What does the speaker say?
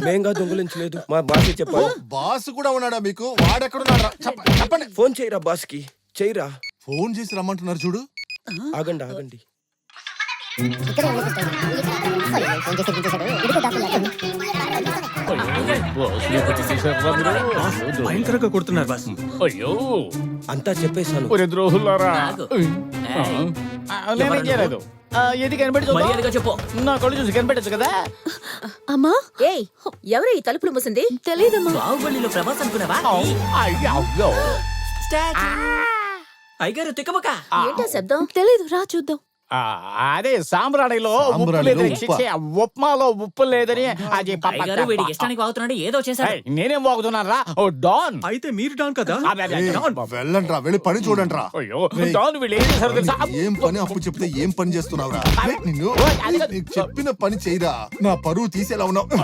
మేంగా దొంగలించలేదు, మా బాస్ చెప్పాలి. బాస్ కూడా ఉన్నాడా మీకు? వాడెక్కడున్నాడా? చెప్పండి. ఫోన్ చేయరా బాస్ కి, చేయరా. ఫోన్ చేసి రమ్మంటున్నారు చూడు. ఆగండి ఆగండి. భయంకరంగా కొడుతున్నారు బాస్. అయ్యో అంతా చెప్పేశాను. ఒరే ద్రోహులారా, నేనేం చేయలేదు. ఏది కనిపెట్టి మర్యాదగా చెప్పు. నా కళ్ళు చూసి కనిపెట్టచ్చు కదా. అమ్మా ఏయ్, ఎవరు ఈ తలుపులు మూసింది? తెలీదమ్మా. బాహుబలిలో ప్రభాస్ అనుకున్నావా? అయ్యో. అయ్యగారు తిక్కమక. ఏంటా శబ్దం? తెలీదు, రా చూద్దాం. అదే సాంబ్రాణిలో ఉప్పు సాంబ్రాణిలో లేదని, ఉప్పా? ఉప్మాలో ఉప్పు లేదని అది అయ్యగారు వీడికి ఇష్టానికి వాగుతున్నాడు, ఏదో చేశాడు. ఏయ్, నేనేం వాగుతున్నాను రా. ఓ డాన్. అయితే మీరు డాన్ కదా? వెళ్ళండి రా, వెళ్ళి పని చూడండి రా. అయ్యో డాన్ వీళ్ళు ఏం చేశారో తెలుసా? ఏం పని అప్పు చెప్తే ఏం పని చేస్తున్నావురా? నిన్ను నీకు చెప్పిన పని చేయరా. నా పరువు తీసేలా ఉన్నావు.